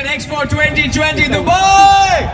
Expo 2020 Dubai!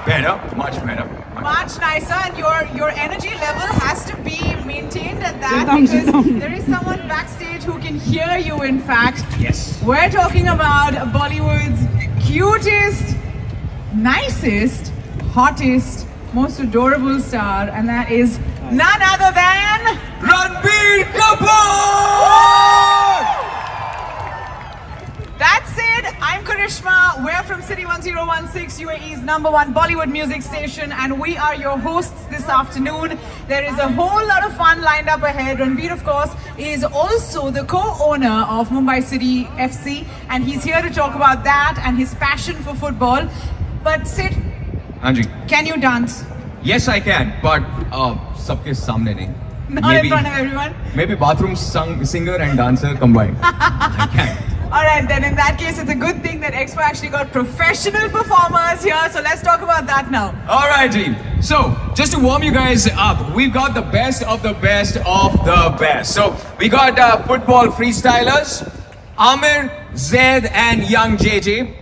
Better, much better. Much nicer, and your energy level has to be maintained at that because there is someone backstage who can hear you, in fact. Yes. We're talking about Bollywood's cutest, nicest, hottest, most adorable star, and that is none other than Ranbir Kapoor! That's it. I'm Karishma. We're from City 1016, UAE's #1 Bollywood music station, and we are your hosts this afternoon. There is a whole lot of fun lined up ahead. Ranbir, of course, is also the co-owner of Mumbai City FC, and he's here to talk about that and his passion for football. But Sid, Anji. Can you dance? Yes, I can, but sabke samne nahi. Not in front of everyone? Maybe bathroom singer and dancer combined. I can. Alright, then in that case, it's a good thing that Expo actually got professional performers here. So let's talk about that now. Alright, team. So, just to warm you guys up, we've got the best of the best of the best. So, we got football freestylers, Amir, Zaid and young JJ.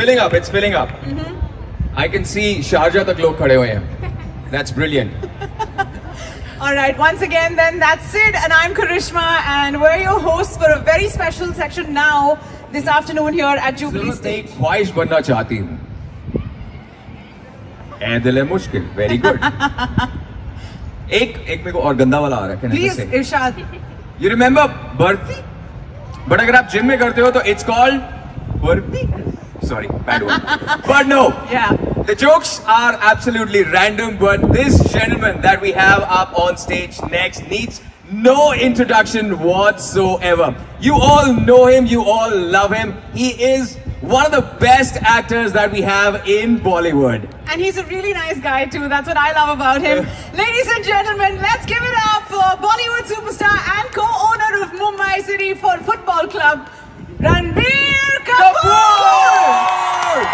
filling up. It's filling up. I can see Sharjah tak log khade hue hain. That's brilliant. Alright, once again then that's it, and I'm Karishma and we're your hosts for a very special section now this afternoon here at Jubilee Stage. ख्वाहिश बनना चाहती हूँ. ऐ दिल है मुश्किल. Very good. एक मेरे को और गंदा वाला आ रहा है. Please, Irshad. You remember burpee? But अगर आप जिम में करते हो तो it's called burpee. Sorry, bad one. But no. Yeah. The jokes are absolutely random, but this gentleman that we have up on stage next needs no introduction whatsoever. You all know him, you all love him. He is one of the best actors that we have in Bollywood. And he's a really nice guy too, that's what I love about him. Ladies and gentlemen, let's give it up for Bollywood superstar and co-owner of Mumbai City Football Club, Ranbir Kapoor!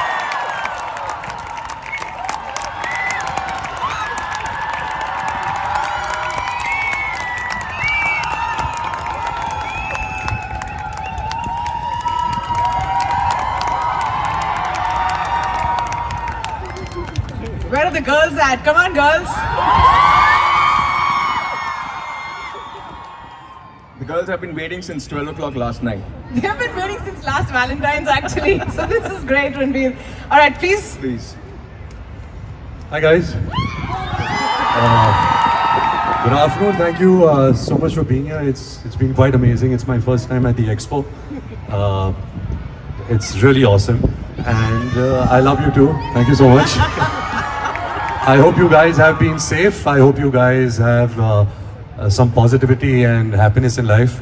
Where are the girls at? Come on, girls. The girls have been waiting since 12 o'clock last night. They have been waiting since last Valentine's actually. So this is great, Ranbir. Alright, please. Please. Hi guys. Good afternoon. Thank you so much for being here. It's been quite amazing. It's my first time at the Expo. It's really awesome. And I love you too. Thank you so much. I hope you guys have been safe. I hope you guys have some positivity and happiness in life.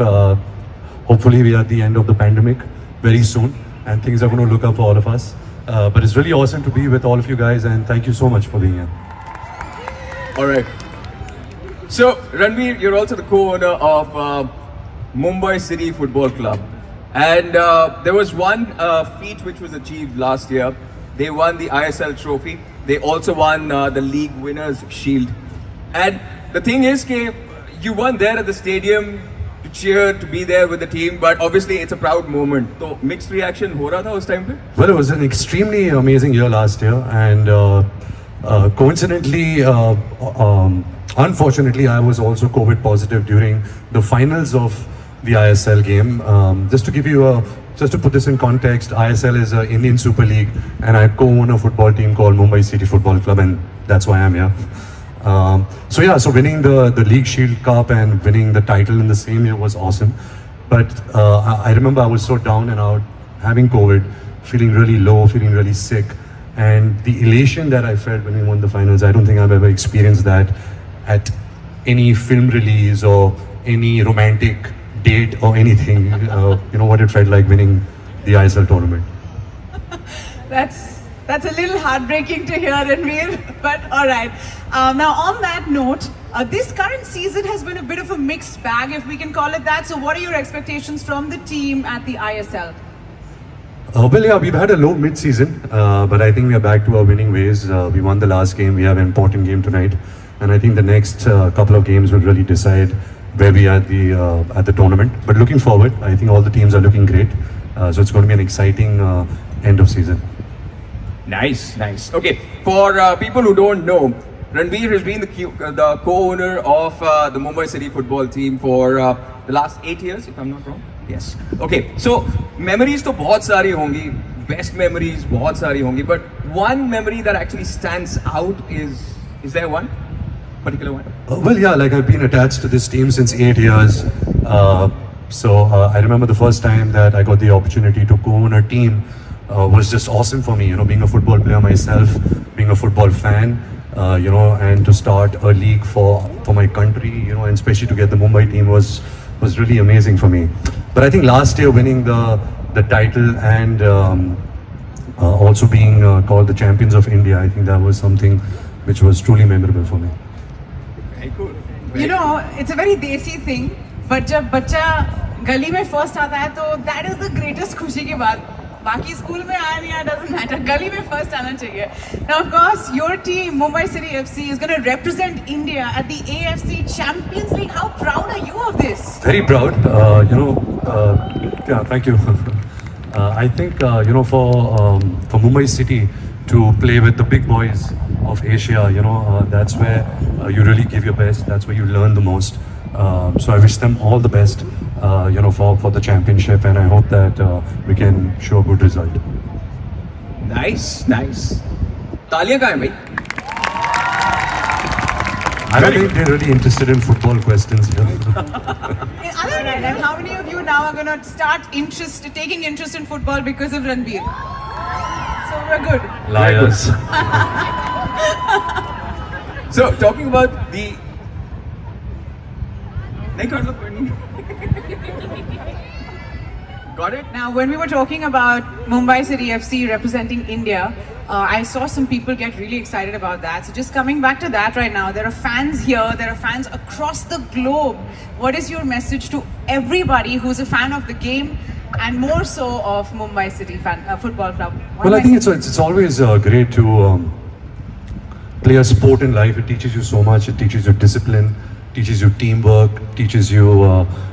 Hopefully we are at the end of the pandemic very soon and things are going to look up for all of us. But it's really awesome to be with all of you guys and thank you so much for being here. Alright. So, Ranbir, you're also the co-owner of Mumbai City Football Club. And there was one feat which was achieved last year. They won the ISL trophy. They also won the league winners shield. And the thing is, you weren't there at the stadium to cheer, to be there with the team, but obviously it's a proud moment. So mixed reaction ho raha tha us time pe? Well, it was an extremely amazing year last year, and coincidentally, unfortunately, I was also COVID positive during the finals of the ISL game. Just to give you just to put this in context, ISL is an Indian Super League, and I co-own a football team called Mumbai City Football Club, and that's why I'm here. So yeah, so winning the League Shield Cup and winning the title in the same year was awesome. But I remember I was so down and out, having COVID, feeling really low, feeling really sick. And the elation that I felt when we won the finals, I don't think I've ever experienced that at any film release or any romantic date or anything. You know what it felt like winning the ISL tournament. That's a little heartbreaking to hear, Ranbir, but alright. Now on that note, this current season has been a bit of a mixed bag, if we can call it that. So what are your expectations from the team at the ISL? Well, yeah, we've had a low mid-season, but I think we are back to our winning ways. We won the last game, we have an important game tonight, and I think the next couple of games will really decide where we are at the tournament. But looking forward, I think all the teams are looking great, so it's going to be an exciting end of season. Nice, nice. Okay, for people who don't know, Ranbir has been the co-owner of the Mumbai City football team for the last 8 years, if I'm not wrong. Yes. Okay, so memories to bahut sari hongi, best memories bahut sari hongi, but one memory that actually stands out is there one particular one? Well, yeah, like I've been attached to this team since 8 years. So I remember the first time that I got the opportunity to co-own a team was just awesome for me, you know, being a football player myself, being a football fan, you know, and to start a league for my country, you know, and especially to get the Mumbai team was really amazing for me. But I think last year winning the title and also being called the champions of India, I think that was something which was truly memorable for me. Very cool. You know, it's a very desi thing, but जब बच्चा गली में first आता है तो that is the greatest खुशी की बात. बाकी स्कूल में आया नहीं आया doesn't matter. गली में first आना चाहिए. Now of course your team Mumbai City FC is going to represent India at the AFC Champions League. How proud are you of this? Very proud. You know, yeah, thank you. I think for Mumbai City to play with the big boys of Asia, that's where you really give your best. That's where you learn the most. So I wish them all the best, for the championship, and I hope that we can show a good result. Nice, nice. Taaliyan kahan hai, bhai? I don't think they're really interested in football questions here. Other than that, how many of you now are going to start taking interest in football because of Ranbir? So we're good. Liars. So talking about the... Got it? Now, when we were talking about Mumbai City FC representing India, I saw some people get really excited about that. So just coming back to that right now, there are fans here, there are fans across the globe. What is your message to everybody who's a fan of the game and more so of Mumbai City Football Club? Well, I think it's always great to play a sport in life. It teaches you so much. It teaches you discipline, teaches you teamwork, teaches you,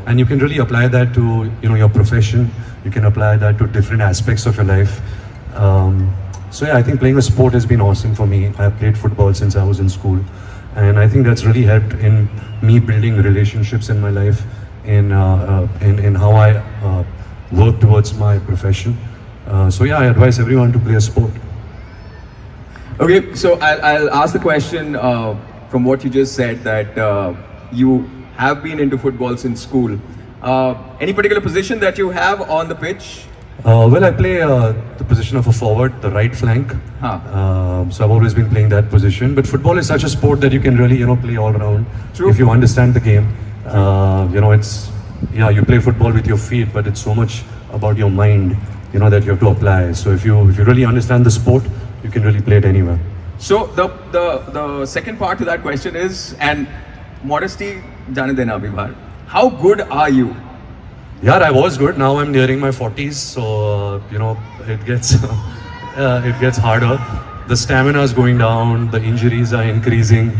and you can really apply that to your profession. You can apply that to different aspects of your life. So yeah, I think playing a sport has been awesome for me. I've played football since I was in school, and I think that's really helped in me building relationships in my life, in how I work towards my profession. So yeah, I advise everyone to play a sport. Okay, so I'll ask the question from what you just said, that you have been into football since school. Any particular position that you have on the pitch? Well, I play the position of a forward, the right flank. So I've always been playing that position. But football is such a sport that you can really, play all around. True. If you understand the game. You play football with your feet, but it's so much about your mind, that you have to apply. So if you really understand the sport, you can really play it anywhere. So the second part to that question is, and modesty, jane dena abhi bahar. How good are you? Yeah, I was good. Now I'm nearing my 40s, so it gets it gets harder. The stamina is going down. The injuries are increasing.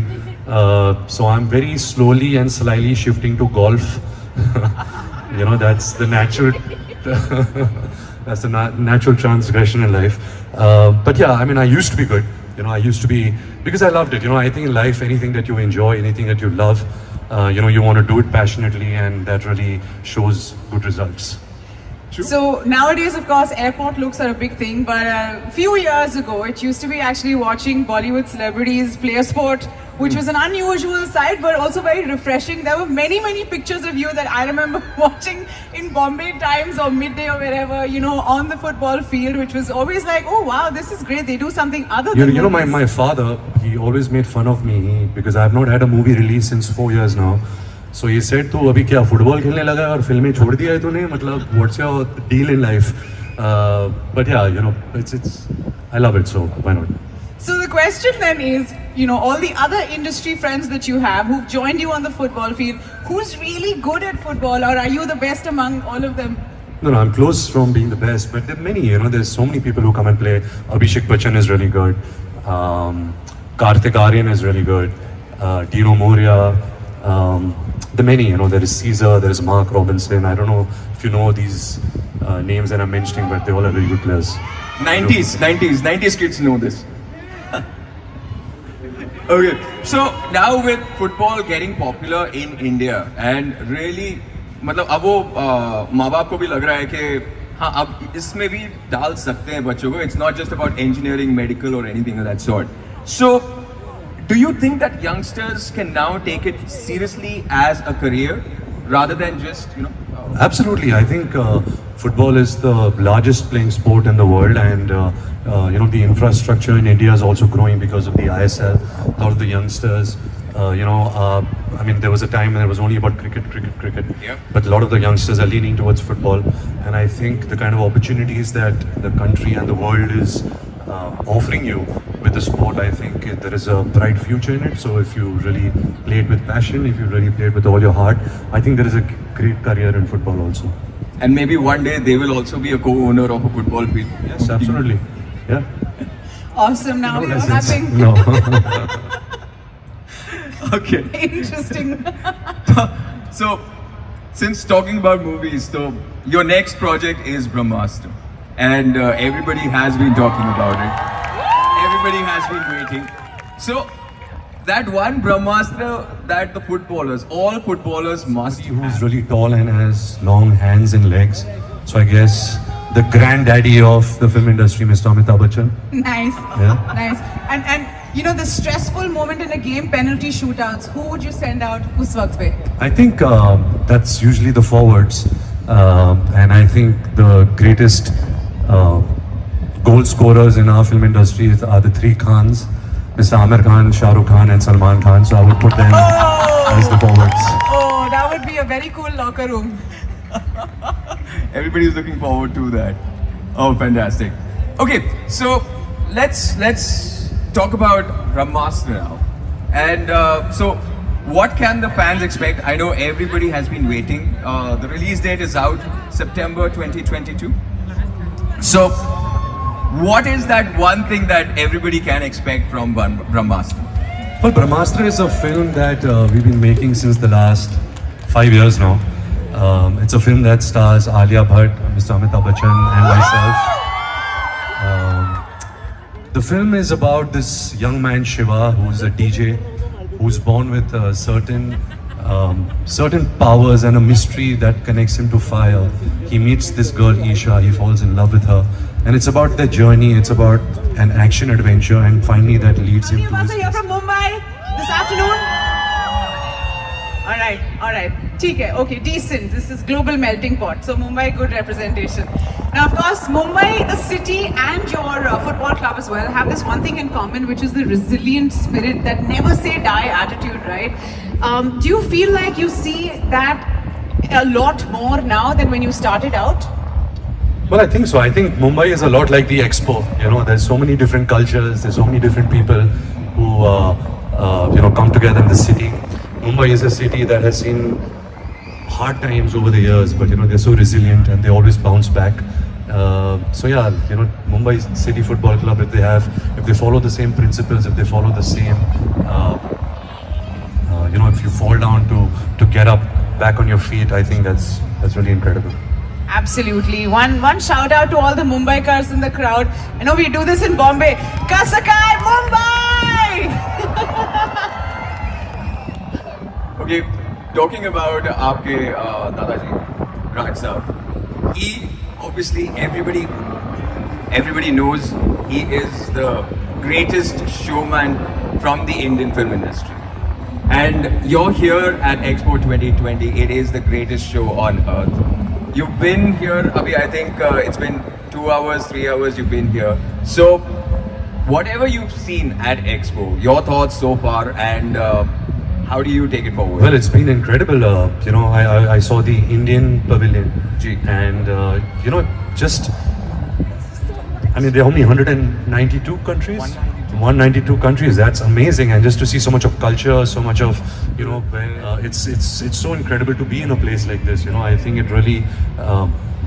So I'm very slowly and slyly shifting to golf. That's the natural that's the natural transgression in life. But yeah, I mean, I used to be good. I used to be, because I loved it. I think in life, anything that you enjoy, anything that you love, you want to do it passionately, and that really shows good results. True. So nowadays, of course, airport looks are a big thing, but a few years ago, it used to be actually watching Bollywood celebrities play a sport, which was an unusual sight, but also very refreshing. There were many, many pictures of you that I remember watching in Bombay Times or Midday or wherever, on the football field, which was always like, oh wow, this is great. They do something other than my father, he always made fun of me because I have not had a movie release since 4 years now. So he said, "Tu abhi kya football khelne laga hai aur filmein chhod diya hai tune? Matlab, what's your deal in life?" But yeah, it's I love it, so why not? So the question then is, all the other industry friends that you have who've joined you on the football field, who's really good at football, or are you the best among all of them? No, I'm close from being the best, but there are many, there's so many people who come and play. Abhishek Bachchan is really good. Karthik Aaryan is really good. Dino Moria. The many, there is Caesar, there is Mark Robinson. I don't know if you know these names that I'm mentioning, but they all are very good players. 90s kids know this. Okay, so now with football getting popular in India, and really, मतलब अब वो माँ बाप को भी लग रहा है कि हाँ अब इसमें भी डाल सकते हैं बच्चों को. It's not just about engineering, medical or anything of that sort. So, do you think that youngsters can now take it seriously as a career rather than just, Absolutely. I think football is the largest playing sport in the world, and the infrastructure in India is also growing because of the ISL. A lot of the youngsters, I mean, there was a time when it was only about cricket. Yeah. But a lot of the youngsters are leaning towards football, and I think the kind of opportunities that the country and the world is offering you with the sport, I think there is a bright future in it. So if you really play it with passion, if you really play it with all your heart, I think there is a great career in football also. And maybe one day they will also be a co-owner of a football field. Yes, absolutely. Yeah. Awesome. Now No you're lessons. having No. Okay. interesting. So, since talking about movies, so your next project is Brahmastra. and everybody has been talking about it. Everybody has been waiting. So that one Brahmastra that the footballers, all footballers must Who's have. Really tall and has long hands and legs. So I guess the granddaddy of the film industry, Mr. Amitabh Bachchan. Nice. Yeah. Nice. And you know, the stressful moment in a game, penalty shootouts, who would you send out? Us waqt pe? I think that's usually the forwards. And I think the greatest goal scorers in our film industry are the three Khans, Mr. Amir Khan, Shah Rukh Khan and Salman Khan. So I would put them as the forwards. Oh, that would be a very cool locker room. Everybody's looking forward to that. Oh, fantastic. Okay, so let's talk about Brahmastra now. And so what can the fans expect? I know everybody has been waiting. The release date is out, September 2022. So what is that one thing that everybody can expect from Brahmastra? Well, Brahmastra is a film that we've been making since the last 5 years now. It's a film that stars Alia Bhatt, Mr. Amitabh Bachchan and myself. The film is about this young man Shiva, who's a DJ, who's born with certain powers and a mystery that connects him to fire. He meets this girl Isha, he falls in love with her, and it's about their journey, it's about an action adventure, and finally that leads him to his... You're from Mumbai this afternoon? Alright. Okay, decent. This is global melting pot. So Mumbai, good representation. Now, of course, Mumbai, the city, and your football club as well have this one thing in common, which is the resilient spirit, that never say die attitude, right? Do you feel like you see that a lot more now than when you started out? Well, I think so. I think Mumbai is a lot like the Expo. You know, there's so many different cultures, there's so many different people who come together in the city. Mumbai is a city that has seen hard times over the years, but they're so resilient and they always bounce back. So yeah, Mumbai City Football Club, if they follow the same principles, if they follow the same, if you fall down to get up back on your feet, I think that's really incredible. Absolutely. One shout out to all the Mumbaikars in the crowd. I know we do this in Bombay. Kasakai Mumbai! Okay, talking about aapke Dadaji, Raj Saab, he obviously everybody knows he is the greatest showman from the Indian film industry. And you're here at Expo 2020, it is the greatest show on earth. You've been here, Abhi, I think it's been 2 hours, 3 hours you've been here. So, whatever you've seen at Expo, your thoughts so far, and how do you take it forward? Well, it's been incredible. I saw the Indian pavilion, and there are only 192 countries. 192 countries. That's amazing, and just to see so much of culture, so much of it's so incredible to be in a place like this. I think it really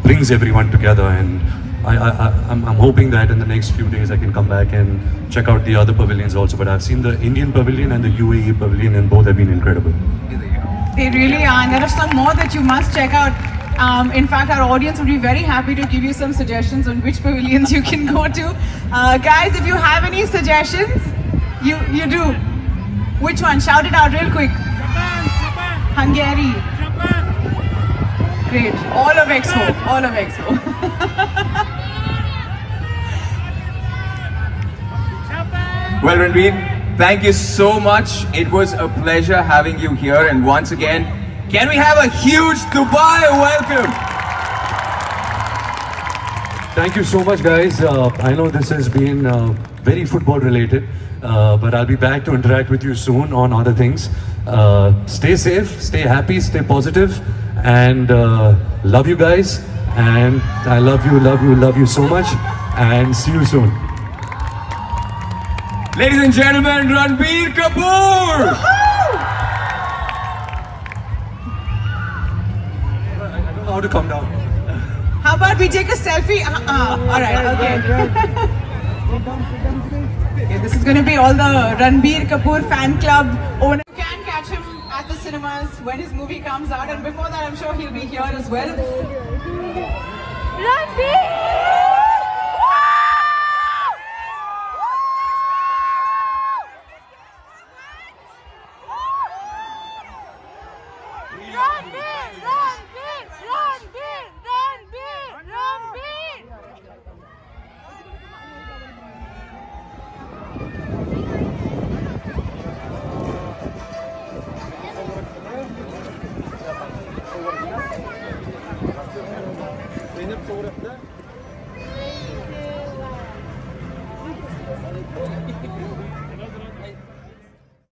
brings everyone together, and I'm hoping that in the next few days I can come back and check out the other pavilions also. But I've seen the Indian pavilion and the UAE pavilion, and both have been incredible. They really are, and there are some more that you must check out. In fact, our audience would be very happy to give you some suggestions on which pavilions you can go to. Guys, if you have any suggestions, you do. Which one? Shout it out real quick. Japan. Hungary. Japan. Great. All of Expo. All of Expo. Well, Ranbir, thank you so much. It was a pleasure having you here, and once again, can we have a huge Dubai welcome? Thank you so much, guys. I know this has been very football related, but I'll be back to interact with you soon on other things. Stay safe, stay happy, stay positive, and love you guys. And I love you so much, and see you soon. Ladies and gentlemen, Ranbir Kapoor! How to come down? How about we take a selfie? Alright, okay. Okay, this is going to be all the Ranbir Kapoor fan club. You can catch him at the cinemas when his movie comes out, and before that I'm sure he'll be here as well. Ranbir! Zeynep Çoğraf'ta